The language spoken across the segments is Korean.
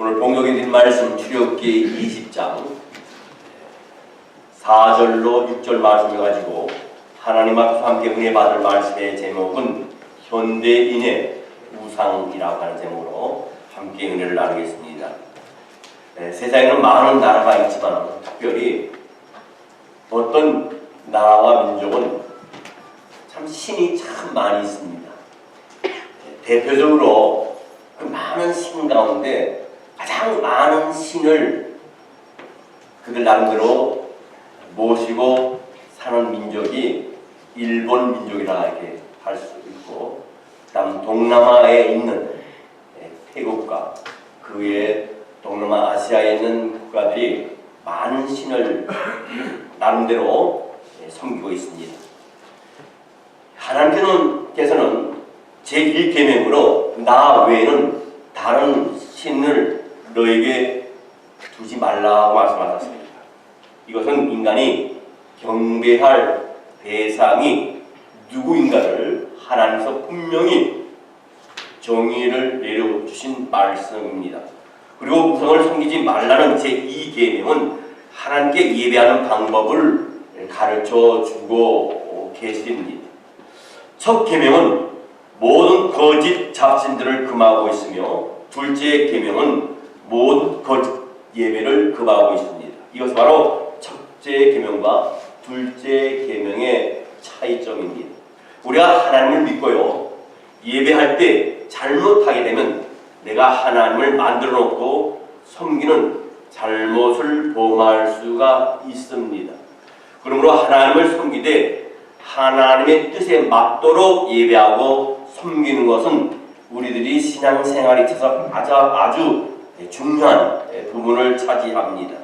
오늘 봉독해 드린 말씀 출애굽기 20장 4절로 6절 말씀을 가지고 하나님 앞에서 함께 은혜 받을 말씀의 제목은 현대인의 우상이라고 하는 제목으로 함께 은혜를 나누겠습니다. 세상에는 많은 나라가 있지만 특별히 어떤 나라와 민족은 참 신이 참 많이 있습니다. 대표적으로 그 많은 신 가운데 가장 많은 신을 그들 나름대로 모시고 사는 민족이 일본 민족이라 이렇게 할 수 있고, 그다음 동남아에 있는 태국과 그 외에 동남아 아시아에 있는 국가들이 많은 신을 나름대로 섬기고 있습니다. 하나님께서는 제1계명으로 나 외에는 다른 신을 너에게 두지 말라고 말씀하셨습니다. 이것은 인간이 경배할 대상이 누구인가를 하나님께서 분명히 정의를 내려주신 말씀입니다. 그리고 우상을 섬기지 말라는 제2계명은 하나님께 예배하는 방법을 가르쳐 주고 계십니다. 첫 계명은 모든 거짓 잡신들을 금하고 있으며, 둘째 계명은 모든 거짓 예배를 금하고 있습니다. 이것은 바로 첫째 계명과 둘째 계명의 차이점입니다. 우리가 하나님을 믿고요, 예배할 때 잘못하게 되면 내가 하나님을 만들어 놓고 섬기는 잘못을 범할 수가 있습니다. 그러므로 하나님을 섬기되 하나님의 뜻에 맞도록 예배하고 섬기는 것은 우리들이 신앙생활에 있어서 아주 중요한 부분을 차지합니다.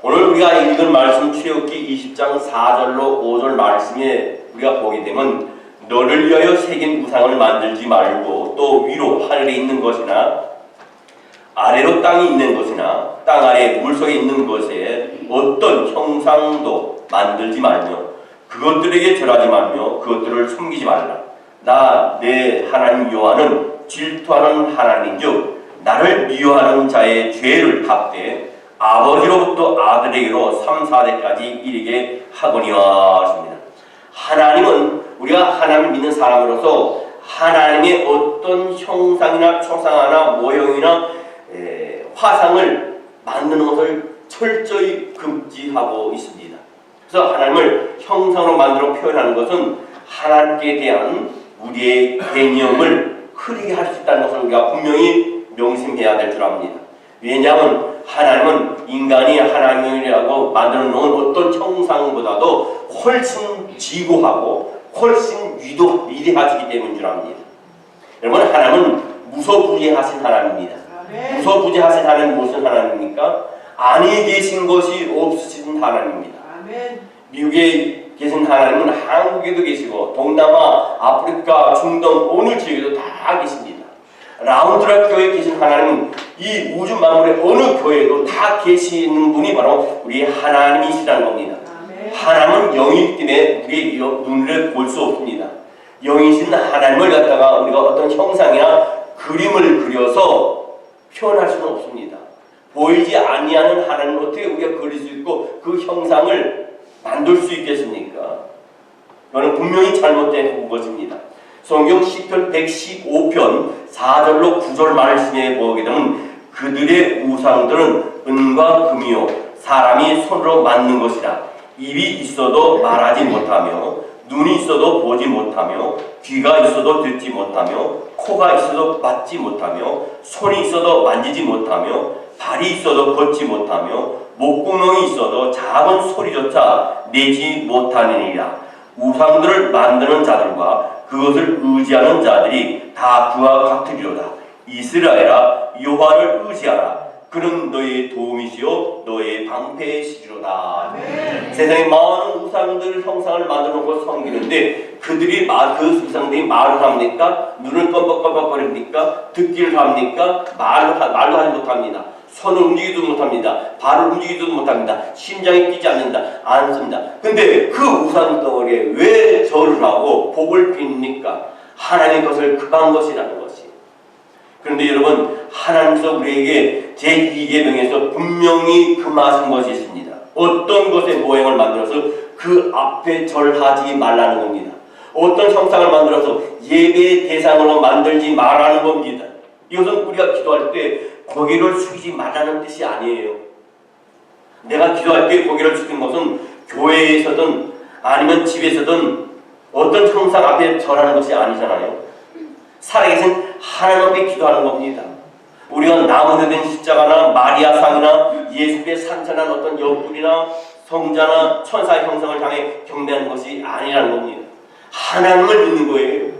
오늘 우리가 읽은 말씀 출애굽기 20장 4절로 5절 말씀에 우리가 보게 되면 너를 위하여 새긴 우상을 만들지 말고 또 위로 하늘에 있는 것이나 아래로 땅이 있는 것이나 땅 아래 물속에 있는 것에 어떤 형상도 만들지 말며 그것들에게 절하지 말며 그것들을 섬기지 말라. 나 내 하나님 여호와는 질투하는 하나님이요 나를 미워하는 자의 죄를 갚되 아버지로부터 아들에게로 3, 4대까지 이르게 하거니와 하십니다. 하나님은 우리가 하나님을 믿는 사람으로서 하나님의 어떤 형상이나 초상화나 모형이나 화상을 만드는 것을 철저히 금지하고 있습니다. 그래서 하나님을 형상으로 만들어 표현하는 것은 하나님께 대한 우리의 개념을 흐리게 할 수 있다는 것을 우리가 분명히 명심해야 될 줄 압니다. 왜냐하면 하나님은 인간이 하나님이라고 만들어 놓은 어떤 형상보다도 훨씬 지고하고 훨씬 위대하시기 때문인 줄 압니다. 여러분, 하나님은 무소부재하신 하나님입니다. 무소부재하신 하나님은 무슨 하나님입니까? 안에 계신 것이 없으신 하나님입니다. 미국에 계신 하나님은 한국에도 계시고 동남아, 아프리카, 중동 어느 지역에도 다 계십니다. 라운드락 교회에 계신 하나님은 이 우주 만물의 어느 교회에도 다 계시는 분이 바로 우리 하나님이시라는 겁니다. 하나님은 영이기 때문에 우리의 눈을 볼 수 없습니다. 영이신 하나님을 갖다가 우리가 어떤 형상이나 그림을 그려서 표현할 수는 없습니다. 보이지 아니하는 하나님을 어떻게 우리가 그릴 수 있고 그 형상을 만들 수 있겠습니까? 이거는 분명히 잘못된 것입니다. 성경 시편 115편 4절로 9절 말씀에 보게 되면 그들의 우상들은 은과 금이요 사람이 손으로 만든 것이라. 입이 있어도 말하지 못하며 눈이 있어도 보지 못하며 귀가 있어도 듣지 못하며 코가 있어도 맞지 못하며 손이 있어도 만지지 못하며 발이 있어도 걷지 못하며 목구멍이 있어도 작은 소리조차 내지 못하느니라. 우상들을 만드는 자들과 그것을 의지하는 자들이 다 그와 같으리로다. 이스라엘아 여호와를 의지하라. 그는 너의 도움이시요 너의 방패시리로다. 세상에 많은 우상들 형상을 만들어 놓고 섬기는데 그들이 그 우상들이 말을 합니까? 눈을 껌뻑껌뻑거립니까? 듣기를 합니까? 말로 하지 못합니다. 손을 움직이지도 못합니다. 발을 움직이지도 못합니다. 심장이 뛰지 않습니다. 근데 그 우상 덩어리에 왜 절을 하고 복을 빕니까? 하나님의 것을 금한 것이라는 것이. 그런데 여러분, 하나님께서 우리에게 제2계명에서 분명히 금하신 것이 있습니다. 어떤 것의 모양을 만들어서 그 앞에 절하지 말라는 겁니다. 어떤 형상을 만들어서 예배의 대상으로 만들지 말라는 겁니다. 이것은 우리가 기도할 때 고개를 숙이지 말라는 뜻이 아니에요. 내가 기도할 때 고개를 숙이는 것은 교회에서든 아니면 집에서든 어떤 형상 앞에 절하는 것이 아니잖아요. 살아계신 하나님 앞에 기도하는 겁니다. 우리가 나무로 된 십자가나 마리아상이나 예수의 산천한 어떤 옆구리나 성자나 천사의 형상을 향해 경배하는 것이 아니라는 겁니다. 하나님을 믿는 거예요.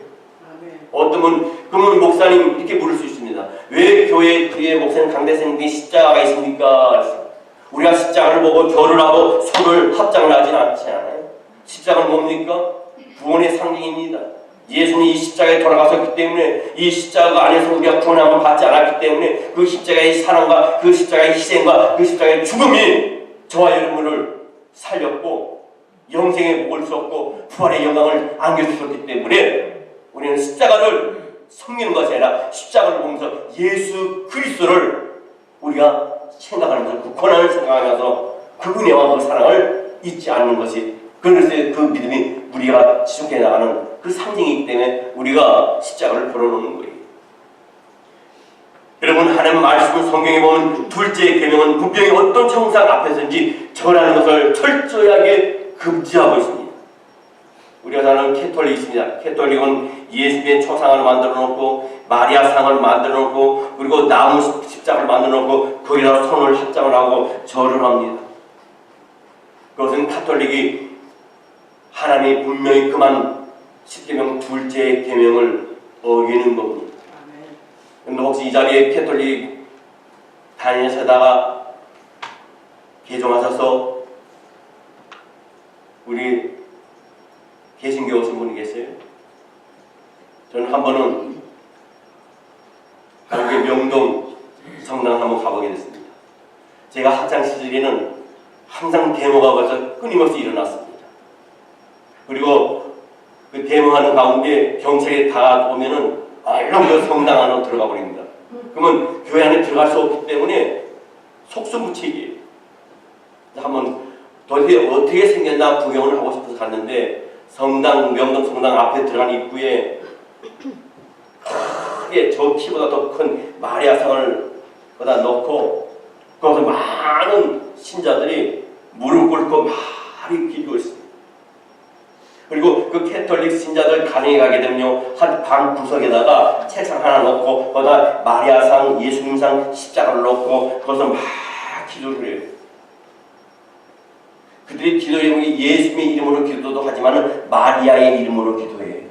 어떤 분, 그러면 목사님 이렇게 물을 수 있습니다. 왜 교회 뒤에 목사님 강대생님이 십자가가 있습니까? 우리가 십자가를 보고 절을 하고 손을 합장을 하진 않지 않아요? 십자가는 뭡니까? 구원의 상징입니다. 예수님이 이 십자가에 돌아가셨기 때문에 이 십자가 안에서 우리가 구원함을 받지 않았기 때문에 그 십자가의 사랑과 그 십자가의 희생과 그 십자가의 죽음이 저와 여러분을 살렸고 영생의 복을 주었고 부활의 영광을 안겨주셨기 때문에 우리는 십자가를 섬기는 것이 아니라 십자가를 보면서 예수 그리스도를 우리가 생각하면서 그 고난을 생각하면서 그 은혜와 그 사랑을 잊지 않는 것이 그래서 그 믿음이 우리가 지속해 나가는 그 상징이기 때문에 우리가 십자가를 걸어놓는 거예요. 여러분, 하나님 말씀은 성경에 보면 둘째 계명은 분명히 어떤 형상 앞에서인지 절하는 것을 철저하게 금지하고 있습니다. 우리가 사는 캐톨릭이 있습니다. 캐톨릭은 예수님의 초상을 만들어 놓고 마리아상을 만들어 놓고 그리고 나무 십자가를 만들어 놓고 거기다 손을 합장을 하고 절을 합니다. 그것은 카톨릭이 하나님이 분명히 그만 십계명 둘째 계명을 어기는 겁니다. 근데 혹시 이 자리에 캐톨릭 다니시다가 개종하셔서 우리 개신교 오신 분이 계세요? 저는 한 번은 한국의 명동 성당 한번 가보게 됐습니다. 제가 학창 시절에는 항상 데모가 와서 끊임없이 일어났습니다. 그리고 그 데모하는 가운데 경찰이 다가오면은 얼른 그 성당 안으로 들어가 버립니다. 그러면 교회 안에 들어갈 수 없기 때문에 속수무책이에요. 한번 도대체 어떻게 생겼나 구경을 하고 싶어서 갔는데 성당, 명동 성당 앞에 들어간 입구에 크게 저 키보다 더 큰 마리아상을 거기다 넣고 거기서 많은 신자들이 무릎 꿇고 많이 기도를 했습니다. 그리고 그 캐톨릭 신자들 가정에 가게 되면요, 한 방 구석에다가 책상 하나 놓고 거기다 마리아상, 예수님상, 십자가를 놓고 거기서 막 기도를 해요. 그들이 기도 제목이 예수님의 이름으로 기도도 하지만 마리아의 이름으로 기도해요.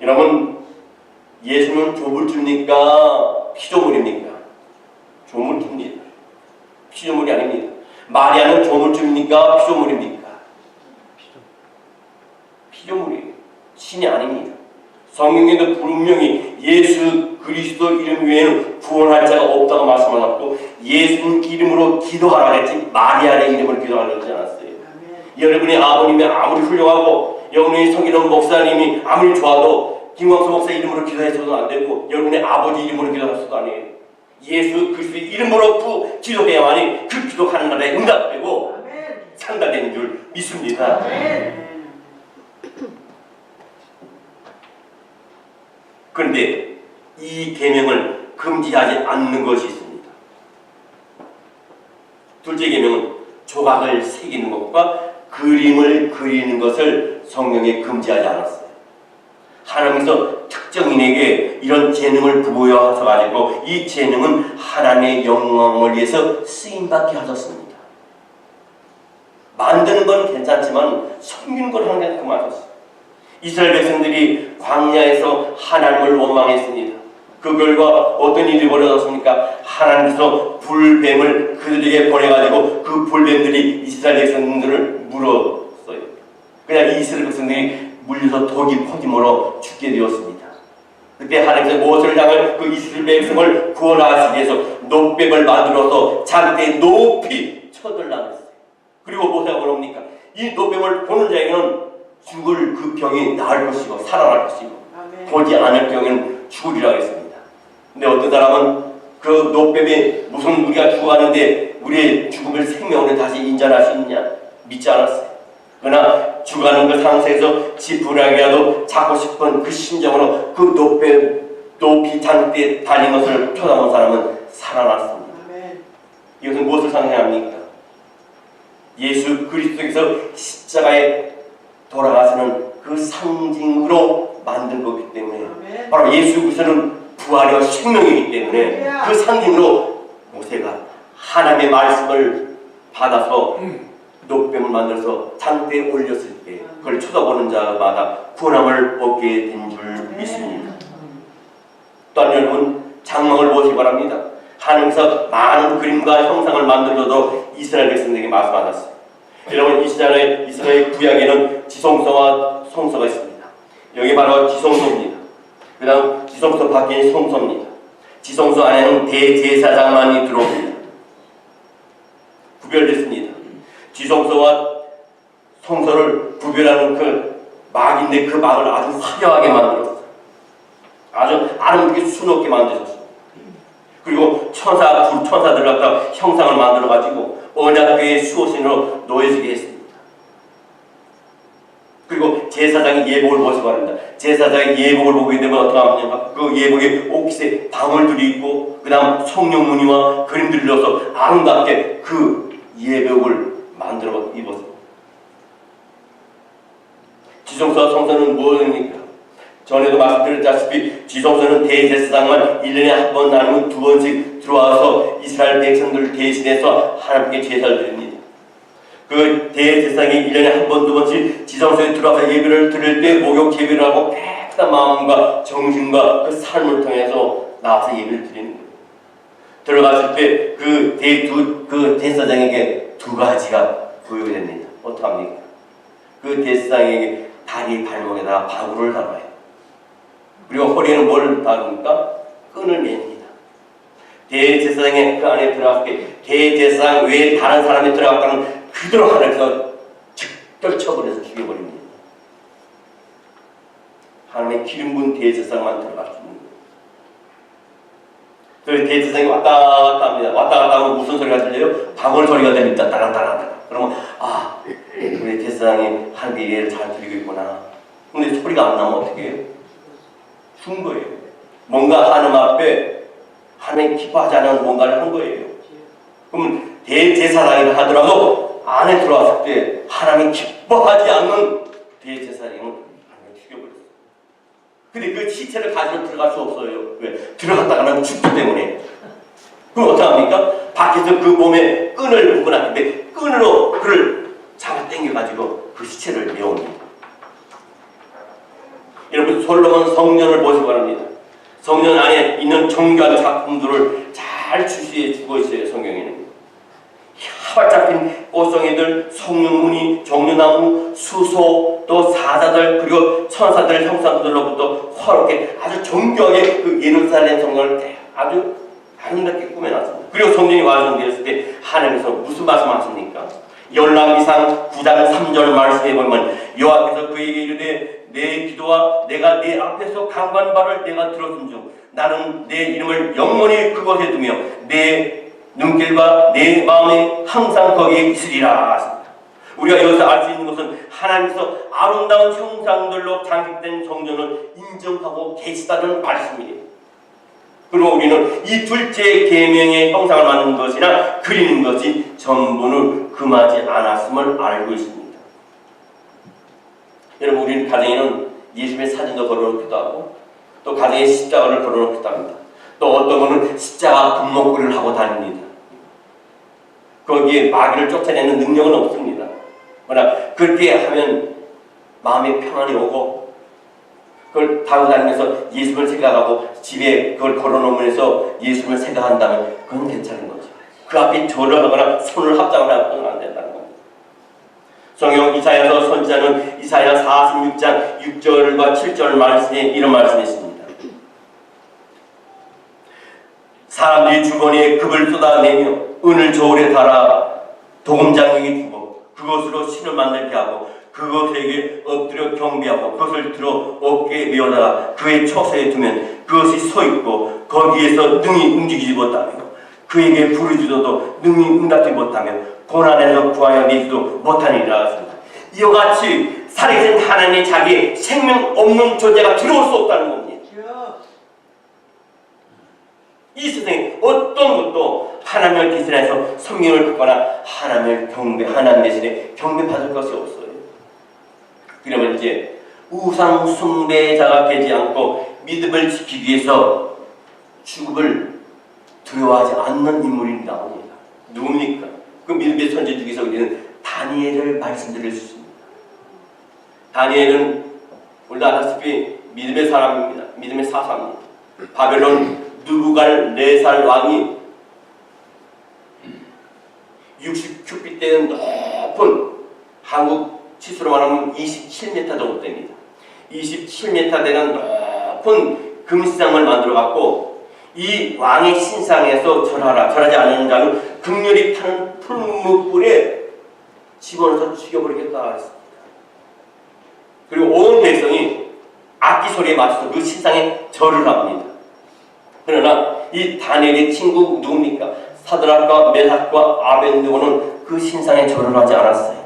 여러분, 예수는 조물주입니까? 피조물입니까? 조물주입니다. 피조물이 아닙니다. 마리아는 조물주입니까? 피조물입니까? 피조물이에요. 신이 아닙니다. 성경에도 분명히 예수 그리스도 이름 외에는 구원할 자가 없다고 말씀하셨고 예수 이름으로 기도하라 했지 마리아의 이름으로 기도하라 하지 않았어요. 여러분의 아버님이 아무리 훌륭하고 여러분의 성기는 목사님이 아무리 좋아도 김광수 목사 이름으로 기도해서도 안 되고 여러분의 아버지 이름으로 기도해서도 아니에요. 예수 그리스도의 이름으로 기도해야만이 그 기도하는 날에 응답되고 상달되는 줄 믿습니다. 그런데 이 계명을 금지하지 않는 것이 있습니다. 둘째 계명은 조각을 새기는 것과 그림을 그리는 것을 성경에 금지하지 않았어요. 하나님께서 특정인에게 이런 재능을 부여하셔가지고 이 재능은 하나님의 영광을 위해서 쓰임받게 하셨습니다. 만드는 건 괜찮지만 섬기는 건 하나님 그만하셨어요. 이스라엘 백성들이 광야에서 하나님을 원망했습니다. 그 결과 어떤 일이 벌어졌습니까? 하나님께서 불뱀을 그들에게 보내가지고 그 불뱀들이 이스라엘 백성들을 물었어요. 그냥 이스라엘 백성들이 물려서 독이 퍼짐으로 죽게 되었습니다. 그때 하나님께서 모세를 향해 그 이스라엘 백성을 구원하시기 위해서 노뱀을 만들어서 장대에 높이 쳐들라고 했어요. 그리고 모세가 뭐랍니까? 이 노뱀을 보는 자에게는 죽을 그 병이 나을 것이고 살아날 것이고 보지 않을 경우에는 죽으리라 했습니다. 근데 어떤 사람은 그 노뱀이 무슨 우리가 죽어가는데 우리의 죽음을 생명으로 다시 인정할 수 있느냐 믿지 않았어요. 그러나 죽어가는 그 상태에서 지푸라기라도 잡고 싶은 그 심정으로 그 높이 장대에 달린 것을 쳐다본 사람은 살아났습니다. 이것은 무엇을 상징합니까? 예수 그리스도께서 십자가에 돌아가시는 그 상징으로 만든 거기 때문에 바로 예수 그리스도는 부활이와 생명이기 때문에 그 상징으로 모세가 하나님의 말씀을 받아서 노뱀을 만들어서 장대에 올렸을 때 그걸 쳐다보는 자마다 구원함을 얻게 된 줄 믿습니다. 또한 여러분 장막을 보시기 바랍니다. 하나님께서 많은 그림과 형상을 만들어도 이스라엘 백성에게 말씀하셨어요. 여러분 이스라엘 구약에는 지성소와 성소가 있습니다. 여기 바로 지성소입니다. 그 다음 지성소 밖에는 성소입니다. 지성소 안에는 대제사장만이 들어옵니다. 구별됐습니다. 지성소와 성소를 구별하는 그 막인데 그 막을 아주 화려하게 만들었어요. 아주 아름답게 수놓게 만드셨어요. 그리고 천사들 갖다 형상을 만들어가지고 언약궤의 수호신으로 놓여지게 했습니다. 그리고 제사장이 예복을 보시기 바랍니다. 제사장이 예복을 보게 되면 어떻게 하느냐? 그 예복에 옥새 방울들이 있고 그 다음 성령 무늬와 그림들을 넣어서 아름답게 그 예복을 만들어 입었습니다. 지성소와 성소는 무엇입니까? 전에도 말씀드렸다시피 지성소는 대제사장만 1년에 한 번 아니면 2번씩 들어와서 이스라엘 백성들을 대신해서 하나님께 제사를 드립니다. 그 대제사장이 1년에 한 번, 2번씩 지성소에 들어와서 예배를 드릴 때 목욕 제비를 하고 깨끗한 마음과 정신과 그 삶을 통해서 나와서 예배를 드리는 거예요. 들어갔을 때 그 대제사장에게 두 가지가 부여가 됩니다. 어떡합니까? 그 대제사장에게 다리 발목에다가 바구를 달아요. 그리고 허리에는 뭘 달습니까? 끈을 맵니다. 대제사장의 그 안에 들어갔을 때 대제사장 외에 다른 사람이 들어갔다는 그대로 하나님께서 즉결 처벌해서 죽여버립니다. 하나님의 기름 부은 대제사장만 들어갈 수 있는 거예요. 그래서 대제사장이 왔다 갔다 합니다. 왔다 갔다 하면 무슨 소리가 들려요? 방울 소리가 됩니다. 따랑따랑. 그러면 우리 대제사장이 하나님의 예를 잘 드리고 있구나. 근데 소리가 안 나면 어떻게 해요? 죽은 거예요. 뭔가 하나님 앞에 하나님 기뻐하지 않은 뭔가를 한 거예요. 그러면 대제사장이라 하더라도 안에 들어왔을 때 하나님 기뻐하지 않는 대제사장은 하나님 죽여버렸어요. 근데 그 시체를 가지고 들어갈 수 없어요. 왜? 들어갔다가는 죽기 때문에. 그럼 어떡합니까? 밖에서 그 몸에 끈을 묶어놨는데 끈으로 그를 잡아 당겨가지고 그 시체를 메웁니다. 여러분 솔로몬 성전을 보시기 바랍니다. 성전 안에 있는 정교한 작품들을 잘 주시해 주고 있어요. 성경에는 활짝 핀 꽃송이들, 성령무늬, 종려나무, 수소, 또 사자들 그리고 천사들 형상들로부터 화롭게 아주 정교하게 그 예루살렘 성전을 아주 아름답게 꾸며놨습니다. 그리고 성전이 완성되었을 때 하나님께서 무슨 말씀하십니까? 열왕기상 9장 3절 말씀에 보면 여호와께서 그에게 이르되 내 기도와 내가 내 앞에서 강구한 바를 내가 들었음즉 나는 내 이름을 영원히 그곳에 두며 내 눈길과 내 마음에 항상 거기에 있으리라 하십니다. 우리가 여기서 알 수 있는 것은 하나님께서 아름다운 형상들로 장식된 성전을 인정하고 계시다는 말씀이에요. 그리고 우리는 이 둘째 계명의 형상을 만드는 것이나 그리는 것이 전부는 금하지 않았음을 알고 있습니다. 여러분 우리는 가정에는 예수님의 사진도 걸어놓기도 하고 또 가정에 십자가를 걸어놓기도 합니다. 또 어떤 분은 십자가 금목걸이를 하고 다닙니다. 거기에 마귀를 쫓아내는 능력은 없습니다. 그러나 그렇게 하면 마음의 평안이 오고 그걸 타고 다니면서 예수님을 생각하고 집에 그걸 걸어놓으면서 예수님을 생각한다면 그건 괜찮은 거죠. 그 앞에 절을 하거나 손을 합장을 하고는 안 된다는 겁니다. 성경 이사야서 선지자는 이사야 46장 6절과 7절 말씀에 이런 말씀이 있습니다. 사람들이 주머니에 금을 쏟아내며 은을 저울에 달아 도금장에게 주고 그것으로 신을 만들게 하고 그것에게 엎드려 경배하고 그것을 들어 어깨에 메어다가 그의 처소에 두면 그것이 서 있고 거기에서 능히 움직이지 못하며 그에게 부르짖어도 능히 응답지 못하며 고난에서 구하여 내지도 못하니라 하셨습니다. 이와 같이 살아계신 하나님의 자기의 생명 없는 존재가 들어올 수 없다는 겁니다. 이 세상에 어떤 것도 하나님을 대신해서 성령을 받거나 하나님을 경배, 하나님 대신에 경배받을 것이 없어요. 그러면 이제 우상 숭배자가 되지 않고 믿음을 지키기 위해서 죽음을 두려워하지 않는 인물이 나옵니다. 누굽니까? 그 믿음의 선지 중에서 우리는 다니엘을 말씀드릴 수 있습니다. 다니엘은 우리도 알다시피 믿음의 사람입니다. 믿음의 사사입니다. 바벨론 느부갓네살 왕이 60큐빗 되는 높은 한국 치수로 말하면 27m 정도 됩니다. 27m 되는 높은 금시장을 만들어 갖고 이 왕의 신상에서 절하지 않는 자는 극렬히 타는 풀무불에 집어넣어서 죽여버리겠다 했습니다. 그리고 온 백성이 악기 소리에 맞춰서 그 신상에 절을 합니다. 그러나 이 다니엘의 친구 누굽니까? 사드락과 메삭과 아벤느고는 그 신상에 절을 하지 않았어요.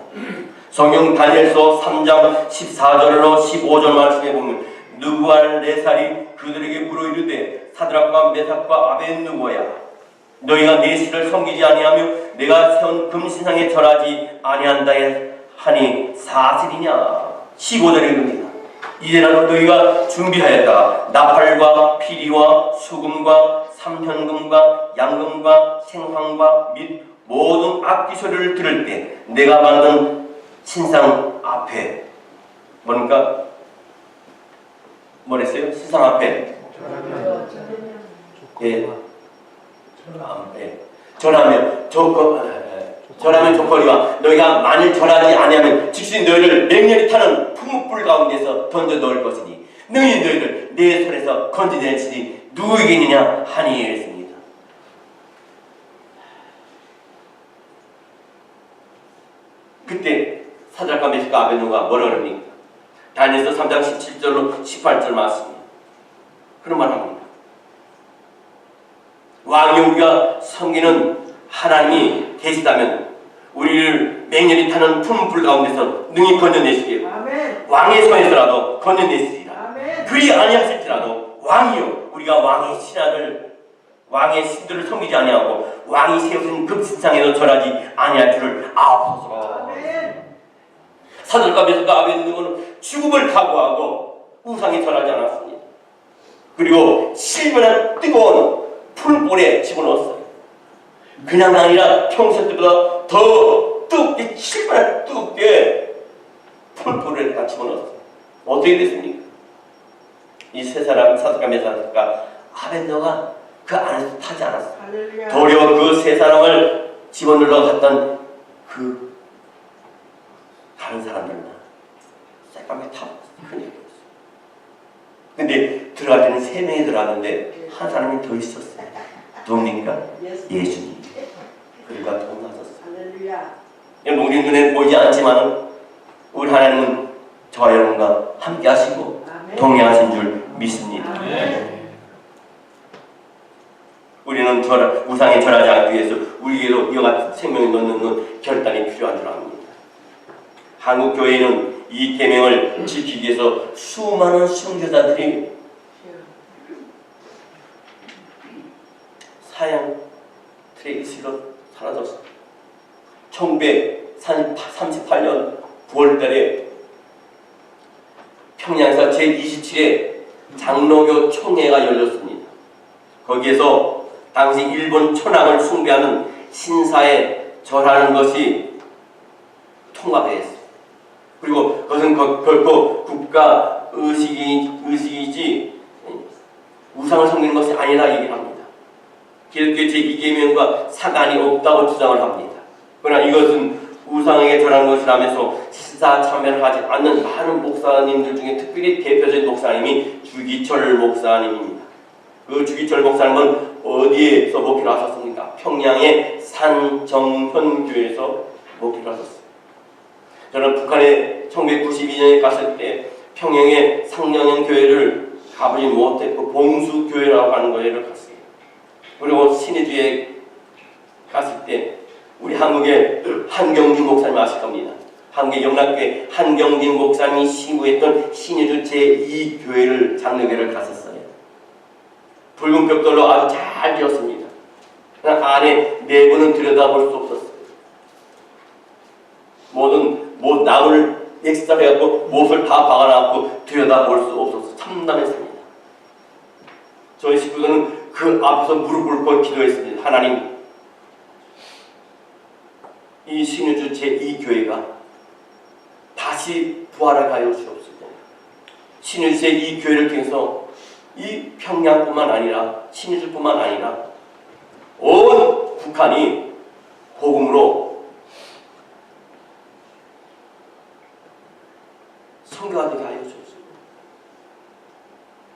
성경 다니엘서 3장 14절로 15절 말씀에 보면 느부갓네살이 그들에게 물어 이르되 사드락과 메삭과 아벤느고야 너희가 내 신을 섬기지 아니하며 내가 세운 금신상에 절하지 아니한다 하니 사실이냐. 15절에 이릅니다. 이제라도 너희가 준비하였다. 나팔과 피리와 수금과 삼현금과 양금과 생황과 및 모든 악기 소리를 들을 때 내가 만든 신상 앞에 뭐니까 뭐랬어요? 신상 앞에 절하면 조거리와 너희가 만일 절하지 아니하면 즉시 너희를 맹렬히 타는 풍물불 가운데서 던져 넣을 것이니 능히 너희를 내 손에서 건져내시니 누구에게느냐 하니 했습니다. 그때 사드락과 메삭과 아벤느고가 뭐라 그럽니까? 다니엘서 3장 17절로 18절 말씀입니다. 그런 말 합니다. 왕이 우리가 섬기는 하나님이 계시다면 우리를 맹렬히 타는 푸른 가운데서 능히 건져내시기에 왕의 손에서라도 건져내시리라. 그리 아니하실지라도 왕이요 우리가 왕의 신하들 왕의 신들을 섬기지 아니하고 왕이 세우신 금신상에도 절하지 아니할 줄을 아옵소서. 사드락과 메삭과 아벤느고는 죽음을 각오하고 우상에 절하지 않았습니다. 그리고 실면한 뜨거운 풀불에 집어넣었어요. 그냥 아니라 평소 때보다 더 뜨겁게 실면한 뜨겁게 풀불에 다 집어넣었어요. 어떻게 됐습니까? 이 세 사람 사드락과 메삭과 아벤느고가 그 안에서 타지 않았어요. 도리어 그 세 사람을 집어넣으러 갔던 그 다른 사람들만 새까맣게 타고 큰일이었어요. 근데 들어갈 때는 3명이 들어갔는데 한 사람이 더 있었어요. 누굽니까? 예수님. 그리고 더 나섰어요. 우리 눈에 보이지 않지만 우리 하나님은 저와 여러분과 함께 하시고 동행하신 줄 믿습니다. 우리는 우상에 절하지 않기 위해서 우리에게도 이와 같은 생명을 넣는 결단이 필요한 줄 압니다. 한국 교회는 이 계명을 지키기 위해서 수많은 순교자들이 사형 트레이스로 사라졌어요. 1938년 9월달에 평양에서 제27회 장로교 총회가 열렸습니다. 거기에서 당시 일본 천황을 숭배하는 신사에 절하는 것이 통과되었습니다. 그리고 그것은 결코 국가 의식이지 우상을 섬기는 것이 아니라 얘기를 합니다. 기독교의 제2계명과 상관이 없다고 주장을 합니다. 그러나 이것은 우상에게 절하는 것이라면서 시사참여를 하지 않는 많은 목사님들 중에 특별히 대표적인 목사님이 주기철 목사님입니다. 그 주기철 목사님은 어디에서 목회를 하셨습니까? 평양의 산정현 교회에서 목회를 하셨습니다. 저는 북한에 1992년에 갔을 때 평양의 상정현 교회를 가보지 못했고 봉수교회라고 하는 곳에를 갔어요. 그리고 신의주에 갔을 때 우리 한국의 한경진 목사님 아실 겁니다. 한국의 영락교회 한경진 목사님이 신구했던 신의주 제2교회를 장로교회를 갔었어요. 붉은 벽돌로 아주 잘 지었습니다. 그러나 안에 내부는 들여다볼 수 없었어요. 모든 나무를 엑스트라해갖고 못을 다 박아놨고 들여다볼 수 없었어요. 참담했습니다. 저희 식구들은 그 앞에서 무릎 꿇고 기도했습니다. 하나님, 이 신의주 제2교회가 다시 부활하게 하여 주옵소서. 신의주 제2교회를 통해서 이 평양뿐만 아니라 신의주뿐만 아니라 온 북한이 복음으로 선교하게 하여 주옵소서.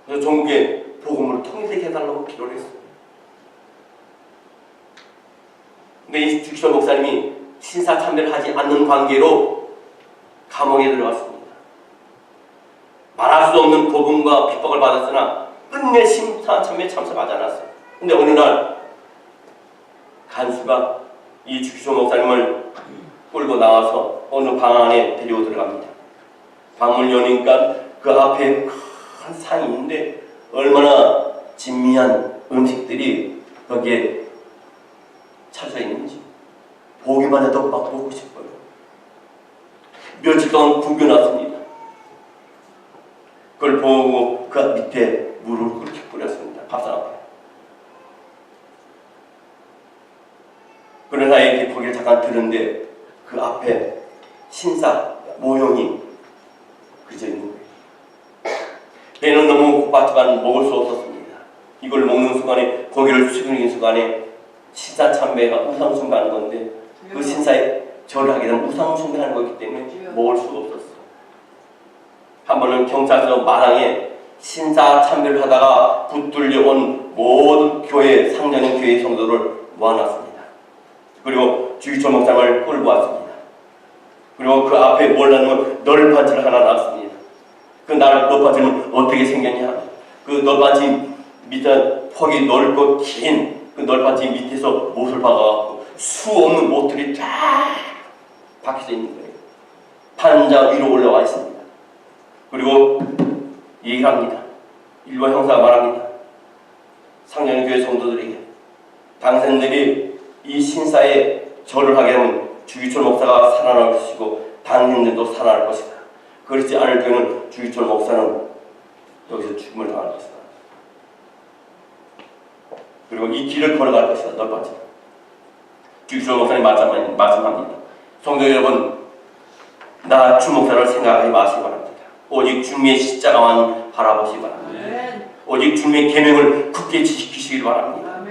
그래서 전국에 복음으로 통일되게 해달라고 기도를 했습니다. 근데 이 주기철 목사님이 신사참배를 하지 않는 관계로 감옥에 들어갔습니다. 말할 수 없는 복음과 핍박을 받았으나 끝내 신사참배에 참석하지 않았어요. 근데 어느 날 간수가 이 주기철 목사님을 끌고 나와서 어느 방 안에 데리고 들어갑니다. 방문을 여니까 그 앞에 큰 상이 있는데 얼마나 진미한 음식들이 거기에 차져 있는지 보기만 해도 막 보고 싶어요. 며칠 동안 굶겨놨습니다. 그걸 보고 그 밑에 물을 그렇게 뿌렸습니다. 밥상 앞에. 그러나 이렇게 거기를 잠깐 들은데 그 앞에 신사 모형이 그려져 있는 거예요. 배는 너무 고팠지만 먹을 수 없었습니다. 이걸 먹는 순간에 고기를 숙이는 순간에 신사참배가 우상숭배하는 건데 그 신사에 절을 하게 되면 우상숭배하는 거기 때문에 먹을 수가 없었어요. 한 번은 경찰서 마당에 신사참배를 하다가 붙들려 온 모든 교회 상전인 교회 성도를 모아놨습니다. 그리고 주기철 목사님을 끌고 왔습니다. 그리고 그 앞에 몰라놓은 널판지를 하나 놨습니다. 그 널판지는 어떻게 생겼냐? 그 널판지 밑에 폭이 넓고 긴 그 널판지 밑에서 못을 박아갖고 수 없는 못들이 쫙 박혀져 있는 거예요. 판자 위로 올라와 있습니다. 그리고 얘기합니다. 일본 형사가 말합니다. 상전교회 성도들에게 당신들이 이 신사에 절을 하게 되면 주기철 목사가 살아날 것이고 당신들도 살아날 것이다. 그렇지 않을 때는 주기철 목사는 여기서 죽음을 당할 것이다. 그리고 이 길을 걸어갈 것이다. 널빤지. 주기철 목사님 말씀합니다. 성도 여러분, 나 주 목사를 생각하지 마시기 바랍니다. 오직 주님의 십자가만 바라보시기 바랍니다. 오직 주님의 계명을 굳게 지키시길 바랍니다.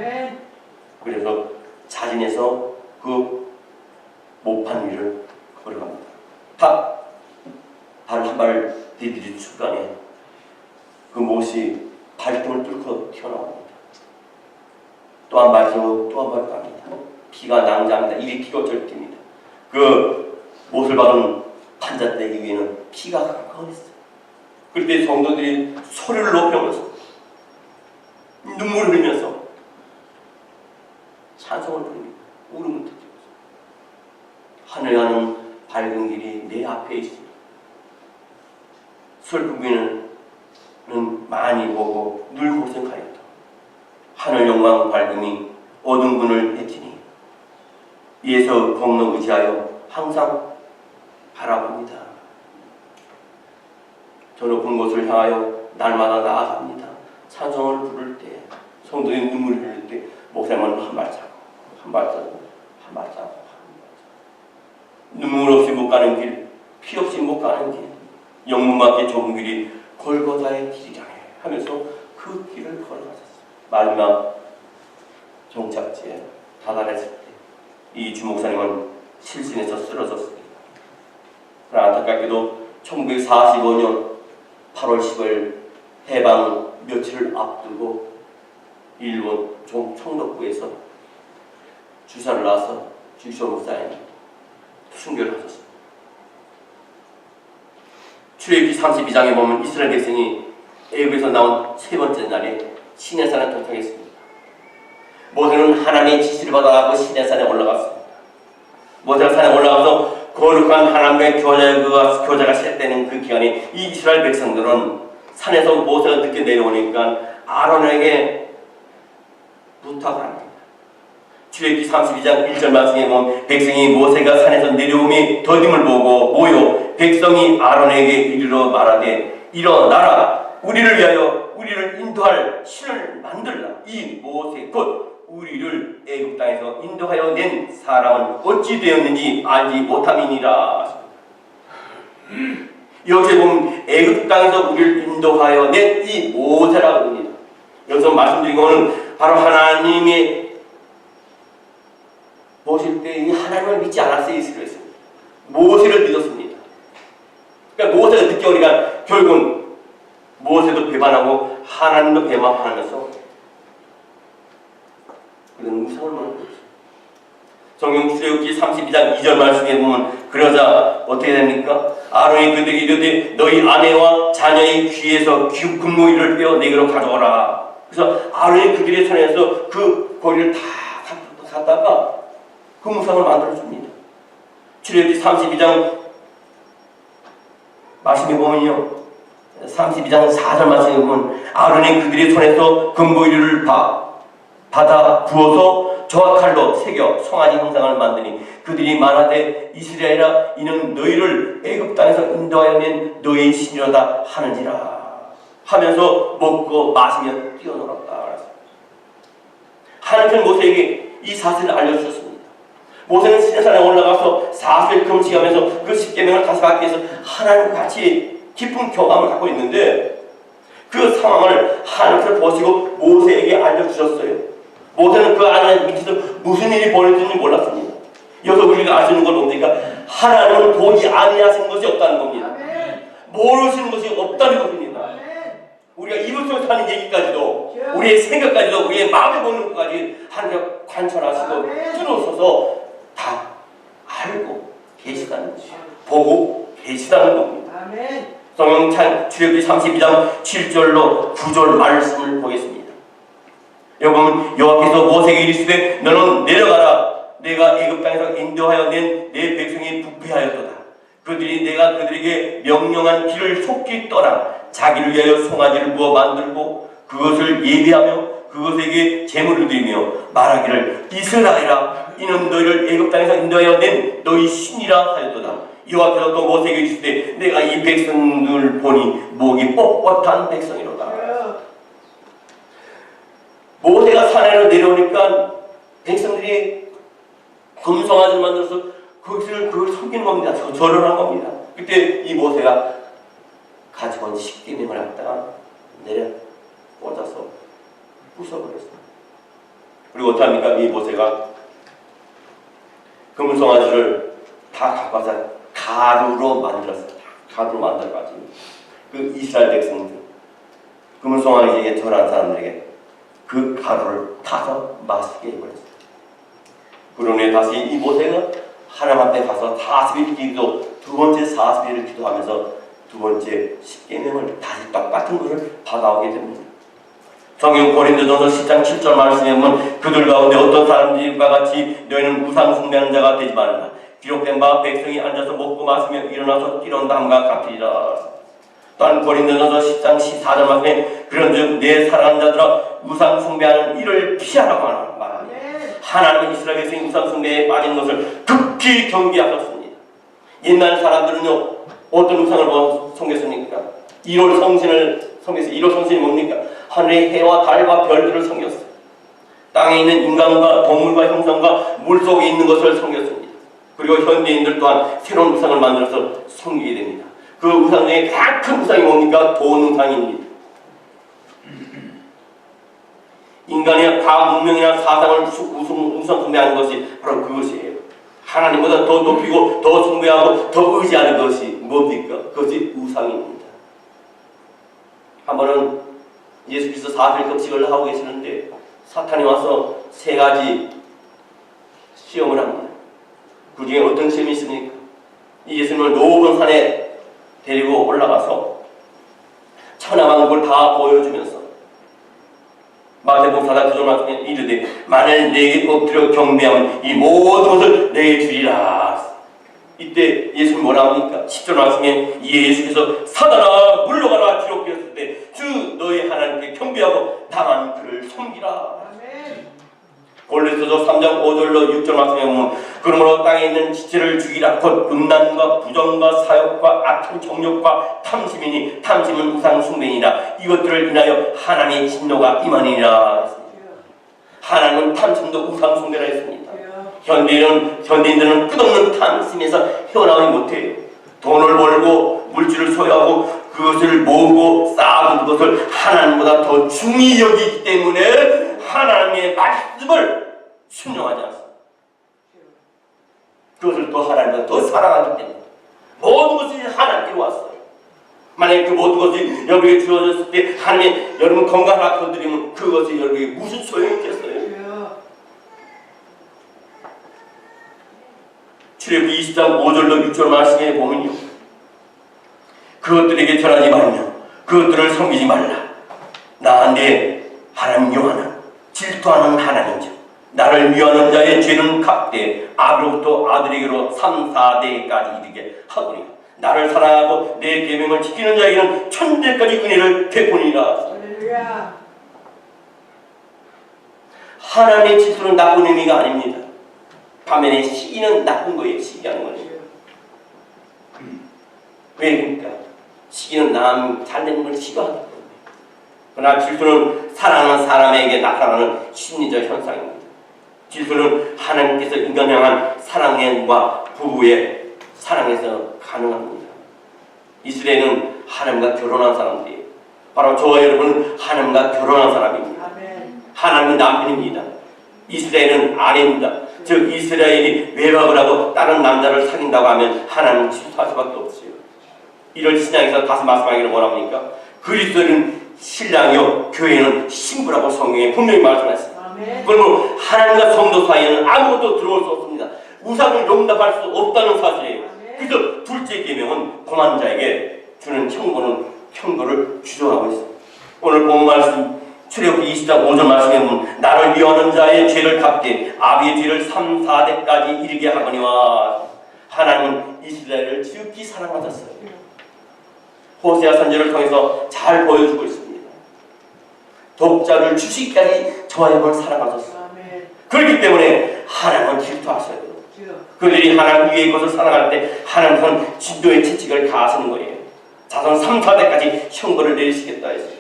그래서 자진해서 그 모판 위를 걸어갑니다. 발 한 발 디디디 순간에 그 못이 발등을 뚫고 튀어나옵니다. 또 한 발로 또 한 발 갑니다. 피가 낭자합니다. 입이 피가 절깁니다. 그 못을 박은 판잣대기 위에는 피가 흘러있어요. 그때 성도들이 소리를 높여면서 눈물을 흘리면서 찬송을 부릅니다. 울음을 터뜨리면서 하늘 가는 밝은 길이 내 앞에 있습니다. 슬픈 귀는 많이 보고 늘 고생하였다. 하늘 영광 밝음이 어두운 분을 해치니 이에서 공로 의지하여 항상 바라봅니다. 저 높은 곳을 향하여 날마다 나아갑니다. 찬송을 부를 때, 성도의 눈물을 흘릴 때 목사님은 한 발자국, 한 발자국, 한 발자국, 한 발자국. 눈물 없이 못 가는 길, 피 없이 못 가는 길, 영문밖에 좁은 길이 골고다의 길이라네 하면서 그 길을 걸어가셨어요. 마지막 종착지에 다다랐을 때 이 주목사님은 실신에서 쓰러졌습니다. 그러나 안타깝게도 1945년 8월 10일 해방 며칠을 앞두고 일본 총독부에서 주사를 놔서 주기철 목사님이 순교를 하셨습니다. 출애굽기 32장에 보면 이스라엘 백성이 애굽에서 나온 세 번째 날에 시내산에 도착했습니다. 모세는 하나님의 지시를 받아가고 시내산에 올라갔습니다. 모세가 산에 올라가서 거룩한 하나님의 교자가 시작되는 그 기간에 이 이스라엘 백성들은 산에서 모세가 늦게 내려오니까 아론에게 부탁을 합니다. 출애굽기 32장 1절 말씀에 보면 백성이 모세가 산에서 내려오며 더딤을 보고 모여 백성이 아론에게 이르러 말하되 일어나라 우리를 위하여 우리를 인도할 신을 만들라. 이 모세 곧 우리를 애굽 땅에서 인도하여 낸 사람은 어찌 되었는지 알지 못함이니라. 여기서 보면 애굽 땅에서 우리를 인도하여 낸 이 모세라고 합니다. 여기서 말씀드린 것은 바로 하나님의 모실 때 이 하나님을 믿지 않았어요. 이스라엘에서 모세를 믿었습니다. 그러니까 모세가 늦게 오니까 결국은 모세도 배반하고 하나님도 배반하면서 그런 우상을 만들었어요. 성경 출애굽기 32장 2절 말씀에 보면 그러자 어떻게 됩니까? 아론이 그들에게 이르되 너희 아내와 자녀의 귀에서 금고리를 빼어 내게로 가져오라. 그래서 아론이 그들의 손에서 그 고리를 다 갖다가 그 우상을 만들어줍니다. 출애굽기 32장 말씀에 보면요, 32장 4절 말씀에 보면 아론이 그들의 손에서 금고리를 받아 부어서 저와 칼로 새겨 송아지 형상을 만드니 그들이 말하되 이스라엘아 이는 너희를 애굽 땅에서 인도하여 낸 너희의 신이로다 하는지라 하면서 먹고 마시며 뛰어놀았다. 하나님께서 모세에게 이 사실을 알려주셨습니다. 모세는 시내산에 올라가서 40일 금식하면서 그 십계명을 다시 받기 위해서 하나님과 같이 깊은 교감을 갖고 있는데 그 상황을 하나님께서 보시고 모세에게 알려주셨어요. 모세는 그 안에 밑에서 무슨 일이 벌어지는지 몰랐습니다. 여기서 우리가 아시는 건 뭡니까? 하나님은 보지 아니하시는 것이 없다는 겁니다. 모르시는 것이 없다는 것입니다. 우리가 입을 속에서 하는 얘기까지도 우리의 생각까지도 우리의 마음에 보는 것까지 하나님께서 관찰하시고 뚫어서서 다 알고 계시다는 것이죠. 보고 계시다는 겁니다. 성경 출애굽기 32장 7절로 9절 말씀을 보겠습니다. 여러분 여호와께서 모세에게 이르시되 너는 내려가라. 내가 애굽 땅에서 인도하여 낸 내 백성이 부패하였도다. 그들이 내가 그들에게 명령한 길을 속히 떠나 자기를 위하여 송아지를 부어 만들고 그것을 예배하며 그것에게 제물을 드리며 말하기를 이스라엘아 이는 너희를 애굽 땅에서 인도하여 낸 너희 신이라 하였도다. 여호와께서 또 모세에게 이르시되 내가 이 백성을 보니 목이 뻣뻣한 백성이로다. 모세가 산에로 내려오니까 백성들이 금송아지를 만들어서 그걸 섬기는 겁니다. 절을 한 겁니다. 그때 이 모세가 가지고 온 십계명을 갖다가 내려 꽂아서 부숴버렸습니다. 그리고 어떻게 합니까? 이 모세가 금송아지를 다 갖고 와서 가루로 만들었어요. 가루로 만들어가지고 그 이스라엘 백성들 금송아지에게 절한 사람들에게 그 가루를 타서 맛있게 해버렸어요. 그러니 다시 이 모세가 하나님 앞에 가서 40일 기도, 두 번째 40일을 기도하면서 두 번째 십계명을 다시 똑같은 것을 받아오게 됩니다. 성경 고린도전서 10장 7절 말씀에 보면 그들 가운데 어떤 사람들과 같이 너희는 우상 숭배하는 자가 되지 말라. 기록된 바 백성이 앉아서 먹고 마시며 일어나서 뛰어난다함과 같으리라. 또한 고린도전서 10장 14절 말씀에 그런즉 내 사랑하는 자들아 우상 숭배하는 일을 피하라고 말합니다. 하나님은 이스라엘 백성이 우상 숭배에 빠진 것을 극히 경계하셨습니다. 옛날 사람들은요 어떤 우상을 섬겼습니까? 1월 성신을 섬겼어요. 1월 성신이 뭡니까? 하늘의 해와 달과 별들을 섬겼어요. 땅에 있는 인간과 동물과 형상과 물속에 있는 것을 섬겼습니다. 그리고 현대인들 또한 새로운 우상을 만들어서 섬기게 됩니다. 그 우상 중에 가장 큰 우상이 뭡니까? 돈 우상입니다. 인간의 과학 문명이나 사상을 우상 숭배하는 것이 바로 그것이에요. 하나님보다 더 높이고 더 숭배하고 더 의지하는 것이 뭡니까? 그것이 우상입니다. 한 번은 예수께서 4일 급식을 하고 계시는데 사탄이 와서 3가지 시험을 합니다. 그 중에 어떤 시험이 있습니까? 이 예수님을 높은 산에 데리고 올라가서 천하만 걸 다 보여주면서 마태복음 4장 9절 말씀에 이르되 만일 내게 엎드려 경배하면 이 모든 것을 내게 주리라. 이때 예수님 뭐라 합니까? 10절 말씀에 예수께서 사단아 물러가라 기록되었을 때 주 너희 하나님께 경배하고 다만 그를 섬기라. 골로새서 3장 5절로 6절 말씀에 보면 그러므로 땅에 있는 지체를 죽이라. 곧 음란과 부정과 사욕과 악한 정욕과 탐심이니 탐심은 우상 숭배니라. 이것들을 인하여 하나님의 진노가 임하니라 했습니다. 하나님은 탐심도 우상 숭배라 했습니다. 현대인들은 끝없는 탐심에서 헤어나오지 못해요. 돈을 벌고 물질을 소유하고 그것을 모으고 쌓아둔 것을 하나님보다 더 중히 여기기 때문에 하나님의 말씀을 순종하지 않습니다. 그것을 더 하나님보다 더 사랑하기 때문에 모든 것이 하나님께로 왔어요. 만약에 그 모든 것이 여러분에게 주어졌을 때 하나님의 여러분 건강 하나 건드리면 그것이 여러분에게 무슨 소용이 있겠어요? 출애굽기 20장 5절로 6절 말씀에 보면요, 그것들에게 절하지 말며 그것들을 섬기지 말라. 나 내 하나님 여호와는 질투하는 하나님이죠. 나를 미워하는 자의 죄는 값되 아비로부터 아들에게로 3, 4대까지 이르게 하거니와 나를 사랑하고 내 계명을 지키는 자에게는 천대까지 은혜를 베푸니라. 하나님의 질투는 나쁜 의미가 아닙니다. 반면에 시기는 나쁜 거예요. 시기하는 거예요. 왜 그러니까? 시기는 남 잘되는 걸 싫어하기 때문에. 그러나 질투는 사랑하는 사람에게 나타나는 심리적 현상입니다. 질투는 하나님께서 인간을 향한 사랑과 부부의 사랑에서 가능합니다. 이스라엘은 하나님과 결혼한 사람들이에요. 바로 저와 여러분은 하나님과 결혼한 사람입니다. 하나님은 남편입니다. 이스라엘은 아내입니다. 즉 이스라엘이 외박을 하고 다른 남자를 사귄다고 하면 하나님은 질투할 수밖에 없어요. 이를 신약에서 다시 말씀하기를 원합니까? 그리스도는 신랑이요 교회는 신부라고 성경에 분명히 말씀했습니다. 그러므로 하나님과 성도 사이에는 아무것도 들어올 수 없습니다. 우상을 용납할 수 없다는 사실이에요. 그래서 둘째 계명은 고난자에게 주는 형벌을 규정하고 있습니다. 오늘 본 말씀 출애굽기 20장 5절 말씀에 보면 나를 미워하는 자의 죄를 갚되 아비의 죄를 3, 4대까지 이르게 하거니와 하나님은 이스라엘을 지극히 사랑하셨어요. 호세아 선지를 통해서 잘 보여주고 있습니다. 독자를 주시기까지 저와 여러분을 사랑하셨어요. 그렇기 때문에 하나님은 질투하셔야 돼요. 그들이 하나님 위의 것을 사랑할 때 하나님은 진도의 채찍을 가하시는 거예요. 자손 3, 4대까지 형벌을 내리시겠다 했어요.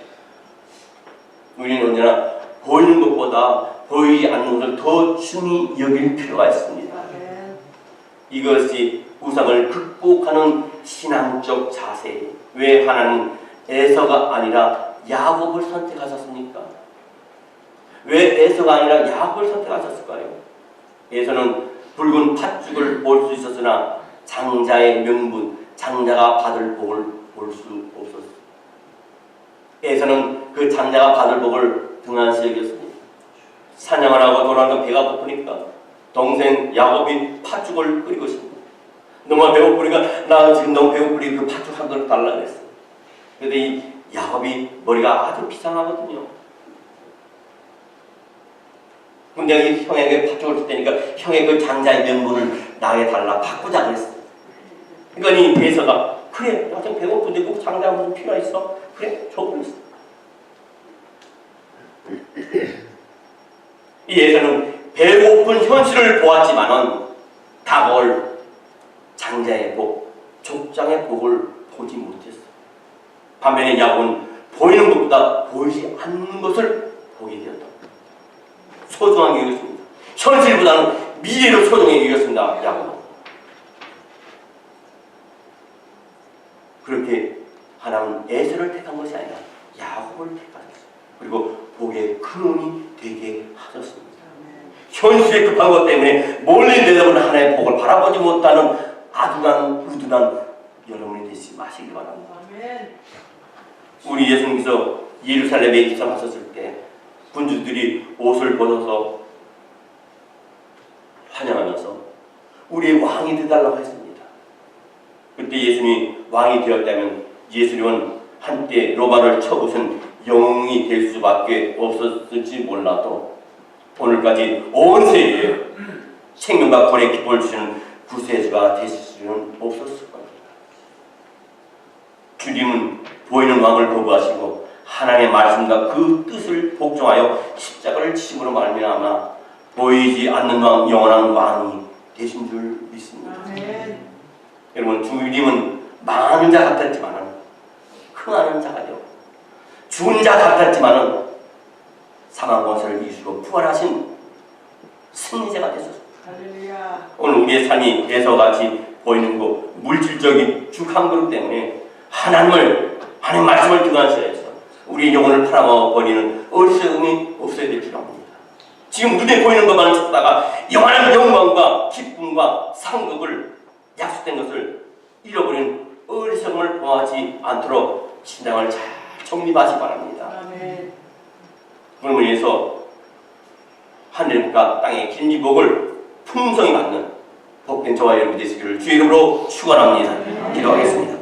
우리는 언제나 보이는 것보다 보이지 않는 것을 더 중히 여길 필요가 있습니다. 이것이 우상을 극복하는 신앙적 자세예요. 왜 하나님 에서가 아니라 야곱을 선택하셨습니까? 왜 에서가 아니라 야곱을 선택하셨을까요? 에서는 붉은 팥죽을 볼 수 있었으나 장자의 명분, 장자가 받을 복을 볼 수 없었습니다. 에서는 그 장자가 받을 복을 등한시 여겼습니다. 사냥을 하고 돌아오는 배가 고프니까 동생 야곱이 팥죽을 끓이고 있습니다. 너무 배고프니까 나 지금 너무 배고프니 그 팥죽 한 그릇 달라 그랬어. 그런데 이 야곱이 머리가 아주 비상하거든요. 근데 이 형에게 팥죽을 줄 테니까 형의 그 장자의 명분을 나에게 달라 바꾸자 그랬어. 그러니까 이 배서가 그래 나 지금 배고픈데 그 장자가 무슨 필요가 있어? 그래 줘버렸어. 이 예서는 배고픈 현실을 보았지만은 다가올 장자의 복, 족장의 복을 보지 못했어. 반면에 야곱은 보이는 것보다 보이지 않는 것을 보게 되었다. 소중하게 여겼습니다. 현실보다는 미래를 소중하게 여겼습니다. 야곱은. 그렇게 하나님은 에서를 택한 것이 아니라 야곱을 택하셨어요. 그리고 복의 근원이 되게 하셨습니다. 현실에 급한 것 때문에 멀리 내다보는 하나님의 복을 바라보지 못하는 아둔한 우둔한 여러분이 되지 마시기 바랍니다. 우리 예수님께서 예루살렘에 입성하셨을 때 군주들이 옷을 벗어서 환영하면서 우리의 왕이 되달라고 했습니다. 그때 예수님이 왕이 되었다면 예수님은 한때 로마를 쳐부순 영웅이 될 수밖에 없었을지 몰라도 오늘까지 온 세계에 생명과 구원의 기쁨을 주시는 구세주가 되실 수는 없었을 겁니다. 주님은 보이는 왕을 거부하시고 하나님의 말씀과 그 뜻을 복종하여 십자가를 지심으로 말미암아 보이지 않는 왕, 영원한 왕이 되신 줄 믿습니다. 아멘. 여러분, 주님은 많은 자 같았지만은 흥하는 자가 되고 죽은 자 같았지만은 사망 권세를 이기시고 부활하신 승리자가 되셨습니다. 할렐루야. 오늘 우리의 삶이 배서같이 보이는 그 물질적인 죽 한 그릇 때문에 하나님 말씀을 등한시해서 우리의 영혼을 팔아먹어버리는 어리석음이 없어야 될 필요가 합니다. 지금 눈에 보이는 것만 찾다가 영원한 영광과 기쁨과 상급을 약속된 것을 잃어버리는 어리석음을 범하지 않도록 신앙을 잘 정립하시기 바랍니다. 아멘. 그러므로 인해서 하늘과 땅의 길미복을 풍성히 받는 복된 저와 여러분 되시기를 주의 이름으로 축원합니다. 기도하겠습니다.